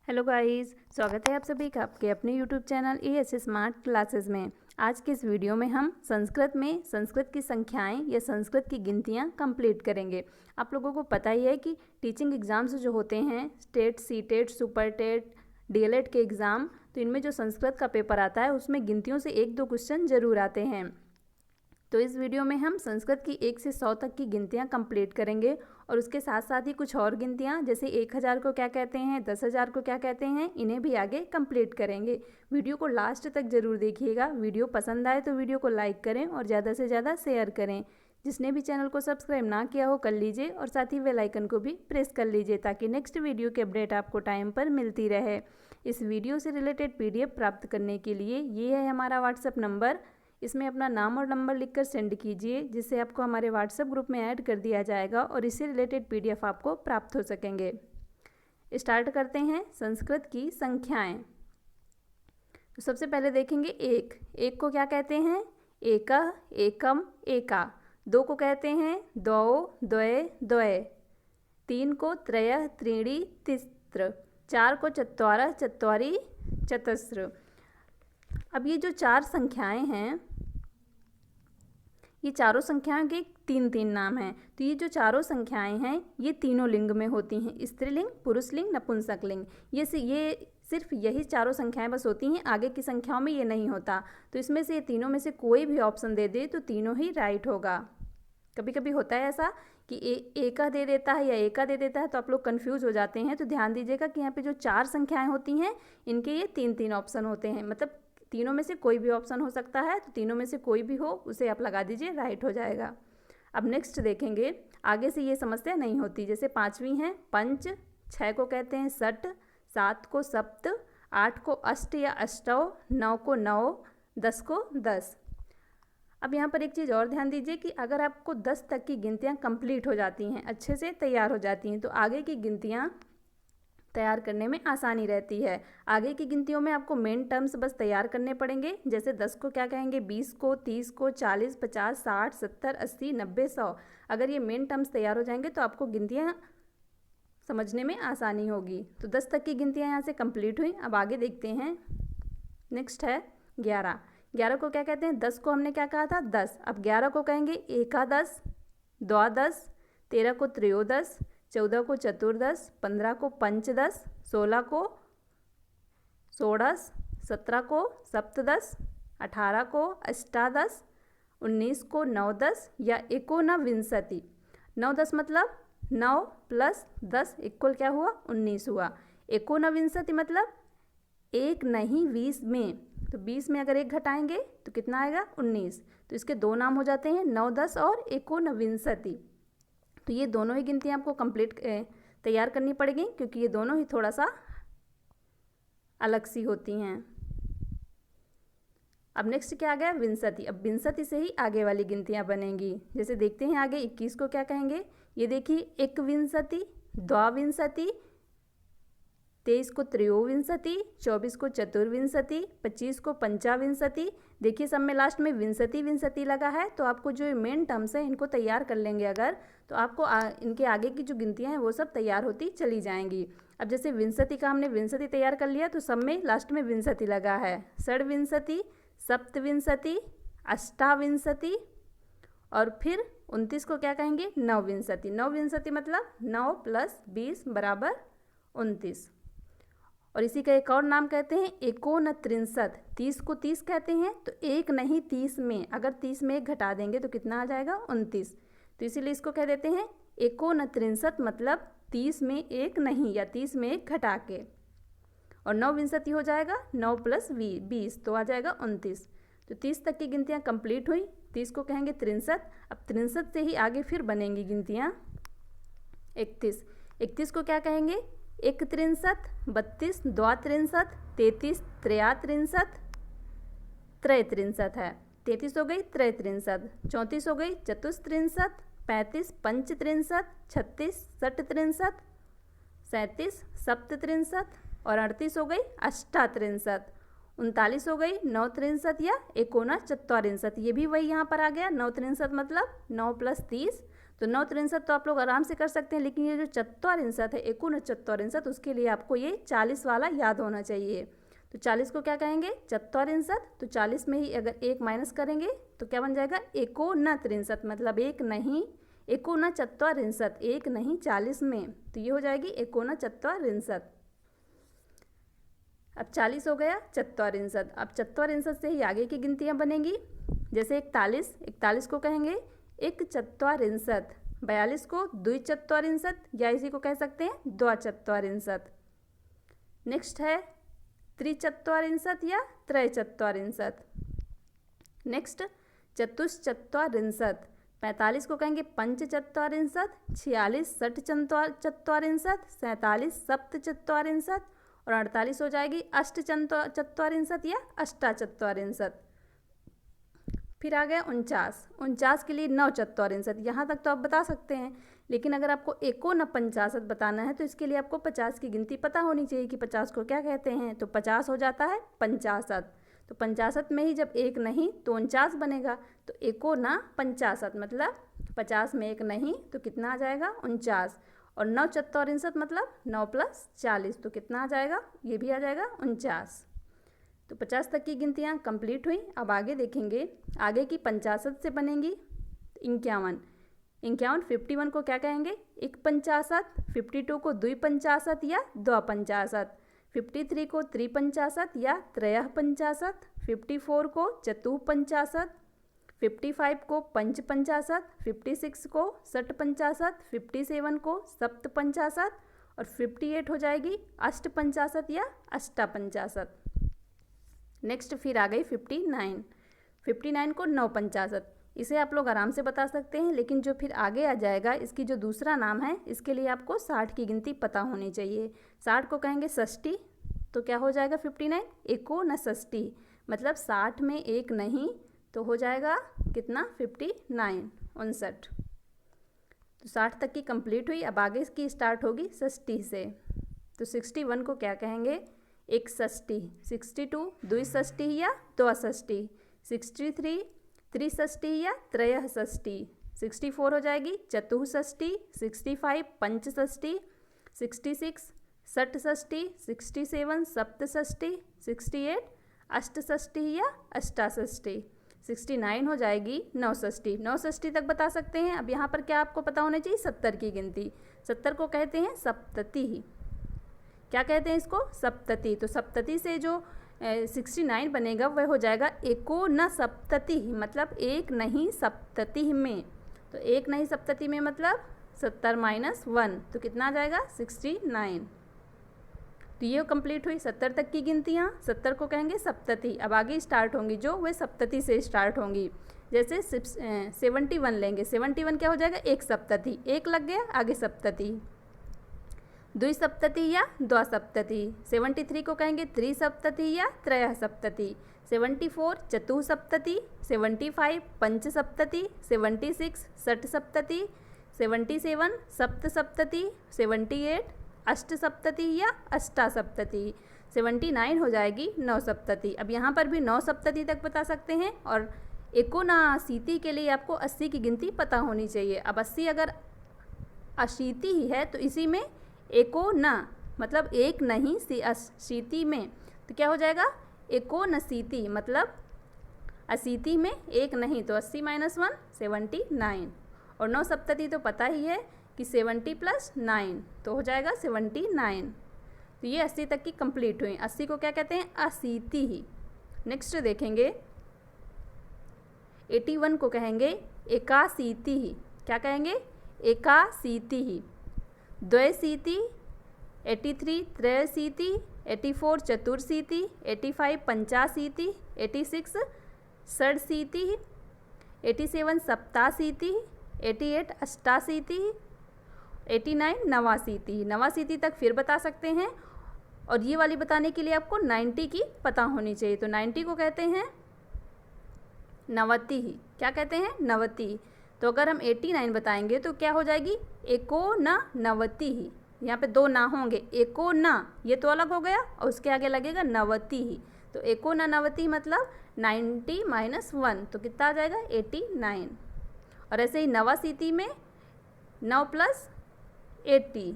Hello guys, स्वागत है आप सभी का आपके अपने YouTube channel as smart classes में। आज के इस वीडियो में हम संस्कृत की संख्याएं या संस्कृत की गिनतियां कंप्लीट करेंगे। आप लोगों को पता ही है कि टीचिंग एग्ज़ाम्स जो होते हैं, TET, CTET, super TET, DElEd के एग्ज़ाम, तो इनमें जो संस्कृत का पेपर आता है उसमें गिनतियों से 1-2 क्वेश्चन ज़रूर आते हैं। तो इस वीडियो में हम संस्कृत की 1 से 100 तक की गिनतियाँ कंप्लीट करेंगे और उसके साथ साथ ही कुछ और गिनतियाँ जैसे 1000 को क्या कहते हैं, 10,000 को क्या कहते हैं, इन्हें भी आगे कंप्लीट करेंगे। वीडियो को लास्ट तक ज़रूर देखिएगा। वीडियो पसंद आए तो वीडियो को लाइक करें और ज़्यादा से ज़्यादा शेयर करें। जिसने भी चैनल को सब्सक्राइब ना किया हो कर लीजिए और साथ ही बेल आइकन को भी प्रेस कर लीजिए ताकि नेक्स्ट वीडियो की अपडेट आपको टाइम पर मिलती रहे। इस वीडियो से रिलेटेड पीडीएफ प्राप्त करने के लिए ये है हमारा व्हाट्सएप नंबर। इसमें अपना नाम और नंबर लिखकर सेंड कीजिए, जिससे आपको हमारे व्हाट्सएप ग्रुप में ऐड कर दिया जाएगा और इससे रिलेटेड पीडीएफ आपको प्राप्त हो सकेंगे। स्टार्ट करते हैं संस्कृत की संख्याएं। तो सबसे पहले देखेंगे एक को क्या कहते हैं, एकः, एकम, एका। 2 को कहते हैं द्वौ, द्वय, द्वय। 3 को त्रयः, त्रीणि, तिस्त्र। 4 को चत्वारः, चत्वारि, चतस्र। अब ये जो 4 संख्याएं हैं, ये चारों संख्याओं के 3-3 नाम हैं। तो ये जो चारों संख्याएं हैं ये तीनों लिंग में होती हैं, स्त्रीलिंग, पुरुषलिंग, नपुंसकलिंग। ये सिर्फ यही चारों संख्याएं बस होती हैं, आगे की संख्याओं में ये नहीं होता। तो इसमें से ये तीनों में से कोई भी ऑप्शन दे दे तो तीनों ही राइट होगा। कभी कभी होता है ऐसा कि एका दे देता है या एका दे देता है तो आप लोग कन्फ्यूज़ हो जाते हैं। तो ध्यान दीजिएगा कि यहाँ पे जो 4 संख्याएँ होती हैं इनके ये 3-3 ऑप्शन होते हैं, मतलब तीनों में से कोई भी ऑप्शन हो सकता है। तो तीनों में से कोई भी हो उसे आप लगा दीजिए, राइट हो जाएगा। अब नेक्स्ट देखेंगे, आगे से ये समस्या नहीं होती। जैसे 5वीं है पंच, 6 को कहते हैं षट, 7 को सप्त, 8 को अष्ट या अष्टौ, 9 को नौ, 10 को 10। अब यहाँ पर एक चीज़ और ध्यान दीजिए कि अगर आपको 10 तक की गिनतियाँ कंप्लीट हो जाती हैं, अच्छे से तैयार हो जाती हैं, तो आगे की गिनतियाँ तैयार करने में आसानी रहती है। आगे की गिनतियों में आपको मेन टर्म्स बस तैयार करने पड़ेंगे। जैसे 10 को क्या कहेंगे, 20 को, 30 को, 40, 50, 60, 70, 80, 90, 100। अगर ये मेन टर्म्स तैयार हो जाएंगे तो आपको गिनतियाँ समझने में आसानी होगी। तो 10 तक की गिनतियाँ यहाँ से कंप्लीट हुई। अब आगे देखते हैं, नेक्स्ट है 11। 11 को क्या कहते हैं, 10 को हमने क्या कहा था, 10। अब 11 को कहेंगे एकादश, द्वादश, 13 को त्रयोदश, 14 को चतुर्दश, 15 को पंचदश, 16 को षोडश, 17 को सप्तदश, 18 को अष्टादश, 19 को नवदश या एकोनविंशति। 9-10 मतलब 9 + 10 इक्वल क्या हुआ, 19 हुआ। एकोनविंशति मतलब 1 नहीं 20 में, तो 20 में अगर 1 घटाएंगे तो कितना आएगा, 19। तो इसके 2 नाम हो जाते हैं 9, 10 और एकोनविंशति। तो ये दोनों ही गिनतियाँ आपको कंप्लीट तैयार करनी पड़ेगी क्योंकि ये दोनों ही थोड़ा सा अलग सी होती हैं। अब नेक्स्ट क्या आ गया, विंशति। अब विंशति से ही आगे वाली गिनतियाँ बनेंगी। जैसे देखते हैं आगे 21 को क्या कहेंगे, ये देखिए एकविंशति, द्वाविंशति, 23 को त्रयोविंशति, 24 को चतुर्विंशति, 25 को पंचाविंशति। देखिए सब में लास्ट में विंशति लगा है। तो आपको जो मेन टर्म्स हैं इनको तैयार कर लेंगे अगर, तो आपको इनके आगे की जो गिनतियाँ हैं वो सब तैयार होती चली जाएंगी। अब जैसे विंशति का हमने विंशति तैयार कर लिया तो सब में लास्ट में विंशति लगा है। षड्विंशति, सप्तविंशति, अष्टाविंशति और फिर 29 को क्या कहेंगे, नवविंशति। नवविंशति मतलब 9 + 20 = 29। और इसी का एक और नाम कहते हैं एकोनत्रिंशत्। 30 को 30 कहते हैं, तो 1 नहीं 30 में, अगर 30 में 1 घटा देंगे तो कितना आ जाएगा, 29। तो इसीलिए इसको कह देते हैं एकोनत्रिंशत्, मतलब 30 में 1 नहीं या 30 में 1 घटा के। और नवविंशति हो जाएगा 9 + 20, तो आ जाएगा 29। तो 30 तक की गिनतियाँ कंप्लीट हुई। 30 को कहेंगे त्रिंशत्। अब त्रिंशत् से ही आगे फिर बनेंगी गिनतियाँ। 31 को क्या कहेंगे, एकत्रिंशत्, 32 द्वात्रिंशत्, 33 त्रयात्रिंशत्, त्रयत्रिंशत् है। 33 हो गई त्रयत्रिंशत्, 34 हो गई चतुस्त्रिंशत्, 35 पंचत्रिंशत्, 36 षट्त्रिंशत्, 37 सप्तत्रिंशत् और 38 हो गई अष्टात्रिंशत्, 39 हो गई नवत्रिंशत् या एकोनचत्वारिंशत्। ये भी वही यहाँ पर आ गया, नवत्रिंशत् मतलब 9 + 30, तो 9 त्रिंशत तो आप लोग आराम से कर सकते हैं, लेकिन ये जो चत्वारिंशत है, एकोन चत्वारिंशत, उसके लिए आपको ये 40 वाला याद होना चाहिए। तो 40 को क्या कहेंगे? चत्वारिंशत। तो 40 में ही अगर 1 माइनस करेंगे तो क्या बन जाएगा? एकोन त्रिंशत, मतलब एक नहीं, एकोन चत्वारिंशत, एक नहीं 40 में, तो ये हो जाएगी एकोन चत्वारिंशत। अब 40 हो गया चत्वारिंशत। अब चत्वारिंशत से ही आगे की गिनतियाँ बनेंगी, जैसे 41 को कहेंगे एक चत्वारिंशत, 42 को द्विचत्वारिंशत, या इसी को कह सकते हैं द्वाचत्वारिंशत। नेक्स्ट है त्रिचत्वारिंशत या त्रयचत्वारिंशत। नेक्स्ट चतुश्चत्वारिंशत, 45 को कहेंगे पंचचत्वारिंशत, 46 षट्चत्वारिंशत, 47 सप्तचत्वारिंशत, और 48 हो जाएगी अष्टचत्वारिंशत या अष्टाचत्वारिंशत। फिर आ गया 49 के लिए 9 चत्वारिंशत। यहाँ तक तो आप बता सकते हैं, लेकिन अगर आपको एकोन पंचाशत बताना है तो इसके लिए आपको 50 की गिनती पता होनी चाहिए कि 50 को क्या कहते हैं। तो 50 हो जाता है पंचाशत। तो पंचाशत में ही जब एक नहीं तो 49 बनेगा। तो एकोन पंचाशत मतलब 50 में एक नहीं तो कितना आ जाएगा? 49। और 9 चत्वारिंशत मतलब 9 + 40, तो कितना आ जाएगा? ये भी आ जाएगा 49। तो 50 तक की गिनतियाँ कंप्लीट हुई। अब आगे देखेंगे, आगे की पंचाशत से बनेंगी 51। 51 को क्या कहेंगे? एक पंचाशत। 52 को द्विपंचाशत या द्वापंचाशत। 53 को त्रिपंचाशत या त्रयःपंचाशत। 54 को चतुःपंचाशत। 55 को पंचपंचाशत। 56 को षट्पंचाशत। 57 को सप्तपंचाशत, और 58 हो जाएगी अष्टपंचाशत या अष्टापंचाशत। नेक्स्ट फिर आ गई 59 को नवपंचाशत। इसे आप लोग आराम से बता सकते हैं, लेकिन जो फिर आगे आ जाएगा, इसकी जो दूसरा नाम है, इसके लिए आपको 60 की गिनती पता होनी चाहिए। 60 को कहेंगे षष्ठी। तो क्या हो जाएगा 59? एकोन षष्ठी, मतलब 60 में एक नहीं तो हो जाएगा कितना? 59, 59। तो 60 तक की कंप्लीट हुई। अब आगे की स्टार्ट होगी षष्ठी से। तो 61 को क्या कहेंगे? एक षष्ठी। 62 द्विषष्ठी या द्वाषष्ठी। 63 त्रिषष्ठी या त्रयःषष्ठी। 64 हो जाएगी चतुःषष्ठी। 65 पंचषष्ठी। 66 षट्षष्ठी। 67 सप्तषष्ठी। 68 अष्टषष्ठी या अष्टाषष्ठी। 69 हो जाएगी नवषष्ठी। नवषष्ठी तक बता सकते हैं। अब यहाँ पर क्या आपको पता होना चाहिए? 70 की गिनती। 70 को कहते हैं सप्तति। क्या कहते हैं इसको? सप्तति। तो सप्तति से जो 69 बनेगा वह हो जाएगा एकोन सप्तति, मतलब एक नहीं सप्तति में। तो एक नहीं सप्तति में मतलब 70 - 1, तो कितना आ जाएगा? 69। तो ये कंप्लीट हुई 70 तक की गिनतियाँ। 70 को कहेंगे सप्तति। अब आगे स्टार्ट होंगी जो वे सप्तति से स्टार्ट होंगी। जैसे 71 लेंगे। 71 क्या हो जाएगा? एक सप्तति। एक लग गया, आगे सप्तति। द्विसप्तति या द्वासप्तति। 73 को कहेंगे त्रिसप्तति या त्रयःसप्तति। 74 चतुःसप्तति। 75 पंचसप्तति। 76 षट्सप्तति। 77 सप्तसप्तति। 78 अष्टसप्तति या अष्टासप्तति। 79 हो जाएगी नवसप्तति। अब यहाँ पर भी 9 सप्तति तक बता सकते हैं, और एकोनाशीति के लिए आपको 80 की गिनती पता होनी चाहिए। अब 80 अगर अशीति ही है तो इसी में एकोन मतलब एक नहीं अशीति में, तो क्या हो जाएगा? एकोनशीति, मतलब अशीति में एक नहीं, तो 80 - 1 79। और 9 सप्तति तो पता ही है कि 70 + 9, तो हो जाएगा 79। तो ये 80 तक की कंप्लीट हुई। 80 को क्या कहते हैं? अशीति ही। नेक्स्ट देखेंगे 81 को कहेंगे एकाशीति ही। क्या कहेंगे? एकाशीति ही। द्वयशीति। 83 त्रयशीति। 84 चतुर्शीति। 85 पंचाशीति। 86 षड्शीति। 87 सप्ताशीति। 88 अष्टाशीति। 89 नवाशीति। नवाशीति तक फिर बता सकते हैं, और ये वाली बताने के लिए आपको 90 की पता होनी चाहिए। तो 90 को कहते हैं नवति ही। क्या कहते हैं? नवति। तो अगर हम 89 बताएंगे तो क्या हो जाएगी? एकोननवति ही। यहाँ पे 2 ना होंगे, एकोन ये तो अलग हो गया, और उसके आगे लगेगा नवति ही। तो एकोननवति मतलब 90 - 1, तो कितना आ जाएगा? 89। और ऐसे ही नवाशीति में 9 + 80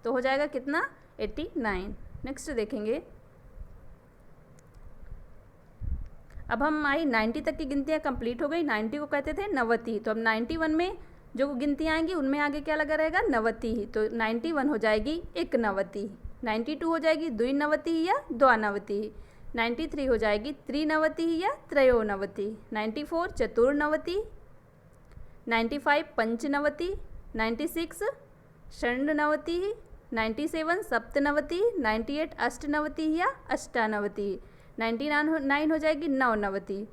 तो हो जाएगा कितना 89। नेक्स्ट देखेंगे, अब हम आई 90 तक की गिनतियाँ कंप्लीट हो गई। 90 को कहते थे नवति, तो अब 91 में जो गिनतियाँ आएंगी उनमें आगे क्या लगा रहेगा नवति ही, तो 91 हो जाएगी एक नवति। 92 हो जाएगी द्विनवति या द्वानवति। 93 हो जाएगी त्रिनवति या त्रयोनवति। 94 चतुर्नवति। 95 पंचनवति। 96 षण्णवति। 97 सप्तनवति। 98 अष्टनवति या अष्टानवति। 99 हो जाएगी नवनवति।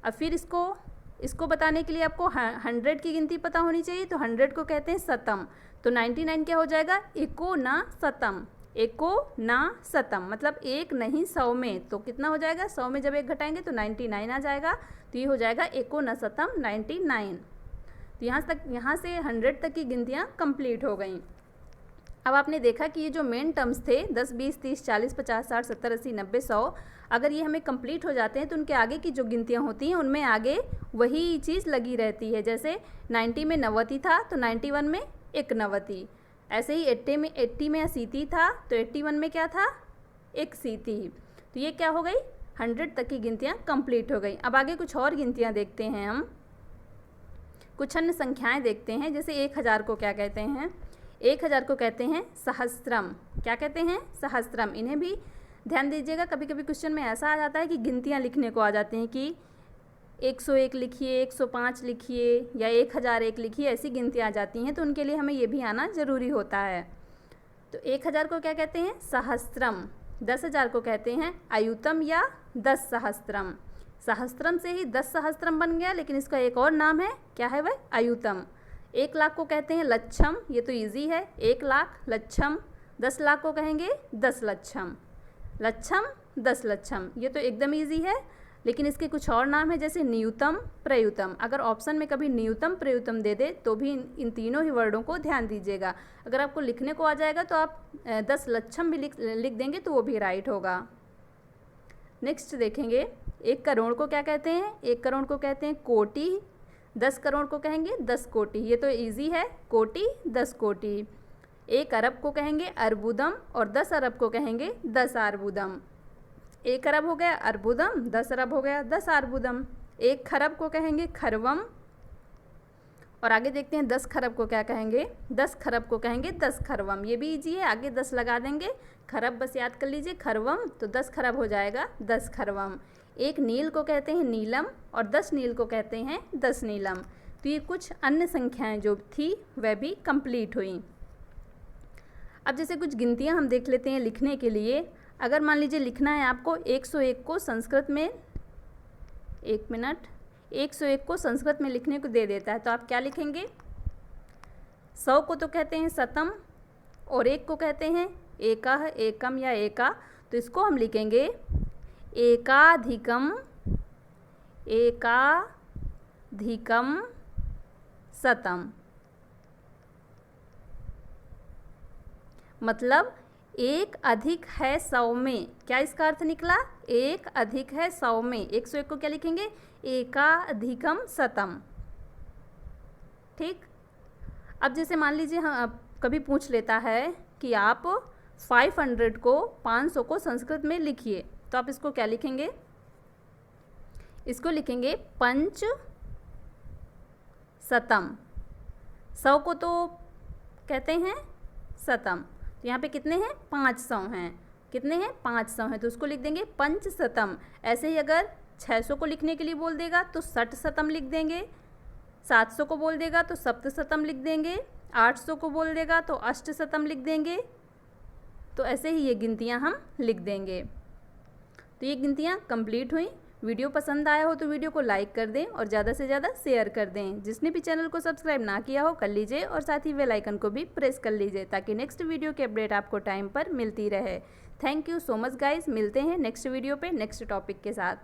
अब फिर इसको बताने के लिए आपको 100 की गिनती पता होनी चाहिए, तो 100 को कहते हैं शतम। तो 99 क्या हो जाएगा एकोनाशतम। एकोनाशतम मतलब एक नहीं 100 में, तो कितना हो जाएगा 100 में जब एक घटाएंगे तो 99 आ जाएगा, तो ये हो जाएगा एकोनाशतम 99। तो यहाँ से 100 तक की गिनतियाँ कंप्लीट हो गई। अब आपने देखा कि ये जो मेन टर्म्स थे 10, 20, 30, 40, 50, 60, 70, 80, 90, 100, अगर ये हमें कंप्लीट हो जाते हैं तो उनके आगे की जो गिनतियाँ होती हैं उनमें आगे वही चीज़ लगी रहती है। जैसे 90 में नवति था तो 91 में एक नवति। ऐसे ही 80 में अशीति था तो 81 में क्या था एक सीति। तो ये क्या हो गई 100 तक की गिनतियाँ कंप्लीट हो गई। अब आगे कुछ और गिनतियाँ देखते हैं, हम कुछ अन्य संख्याएँ देखते हैं। जैसे 1000 को क्या कहते हैं, 1000 को कहते हैं सहस्त्रम। क्या कहते हैं सहस्त्रम। इन्हें भी ध्यान दीजिएगा, कभी कभी क्वेश्चन में ऐसा आ जाता है कि गिनतियाँ लिखने को आ जाती हैं कि 101 लिखिए, 105 लिखिए या 1001 लिखिए, ऐसी गिनतियाँ आ जाती हैं, तो उनके लिए हमें ये भी आना ज़रूरी होता है। तो 1000 को क्या कहते हैं सहस्त्रम। 10,000 को कहते हैं अयुतम या 10 सहस्त्रम। सहस्त्रम से ही 10 सहस्त्रम बन गया, लेकिन इसका एक और नाम है, क्या है वह अयुतम। 1 लाख को कहते हैं लक्षम, ये तो इजी है, 1 लाख लक्षम। 10 लाख को कहेंगे 10 लक्षम। लक्षम 10 लक्षम, ये तो एकदम इजी है, लेकिन इसके कुछ और नाम है जैसे न्यूतम प्रयुतम। अगर ऑप्शन में कभी न्यूतम प्रयुतम दे दे तो भी इन तीनों ही वर्डों को ध्यान दीजिएगा। अगर आपको लिखने को आ जाएगा तो आप 10 लक्षम भी लिख देंगे तो वो भी राइट होगा। नेक्स्ट देखेंगे 1 करोड़ को क्या कहते हैं, 1 करोड़ को कहते हैं कोटि। 10 करोड़ को कहेंगे 10 कोटि, ये तो इजी है, कोटि 10 कोटि। 1 अरब को कहेंगे अर्बुदम और 10 अरब को कहेंगे 10 अर्बुदम। 1 अरब हो गया अर्बुदम, 10 अरब हो गया 10 अर्बुदम। 1 खरब को कहेंगे खरवम, और आगे देखते हैं 10 खरब को क्या कहेंगे, 10 खरब को कहेंगे 10 खरवम। ये भी इजी है, आगे 10 लगा देंगे, खरब बस याद कर लीजिए, खरवम, तो 10 खरब हो जाएगा 10 खरवम। 1 नील को कहते हैं नीलम और 10 नील को कहते हैं 10 नीलम। तो ये कुछ अन्य संख्याएं जो थी वह भी कंप्लीट हुई। अब जैसे कुछ गिनतियां हम देख लेते हैं लिखने के लिए। अगर मान लीजिए लिखना है आपको 101 को संस्कृत में, 1 मिनट, 101 को संस्कृत में लिखने को दे देता है, तो आप क्या लिखेंगे। 100 को तो कहते हैं शतम और 1 को कहते हैं एकः, एकम या एका, तो इसको हम लिखेंगे एकाधिकम, एकाधिकम शतम। मतलब 1 अधिक है 100 में, क्या इसका अर्थ निकला, 1 अधिक है 100 में। 101 को क्या लिखेंगे एकाधिकम शतम। ठीक। अब जैसे मान लीजिए हम कभी पूछ लेता है कि आप 500 को 500 को संस्कृत में लिखिए, तो आप इसको क्या लिखेंगे, इसको लिखेंगे पंच शतम। 100 को तो कहते हैं शतम, तो यहाँ पे कितने हैं 500 हैं, कितने हैं 500 हैं, तो उसको लिख देंगे पंच शतम। ऐसे ही अगर 600 को लिखने के लिए बोल देगा तो 60 शतम लिख देंगे, 700 को बोल देगा तो सप्त शतम लिख देंगे, 800 को बोल देगा तो अष्ट शतम लिख देंगे। तो ऐसे ही ये गिनतियाँ हम लिख देंगे। तो ये गिनतियाँ कंप्लीट हुई। वीडियो पसंद आया हो तो वीडियो को लाइक कर दें और ज़्यादा से ज़्यादा शेयर कर दें। जिसने भी चैनल को सब्सक्राइब ना किया हो कर लीजिए और साथ ही बेल आइकन को भी प्रेस कर लीजिए ताकि नेक्स्ट वीडियो की अपडेट आपको टाइम पर मिलती रहे। Thank you so much guys, मिलते हैं नेक्स्ट वीडियो पे नेक्स्ट टॉपिक के साथ।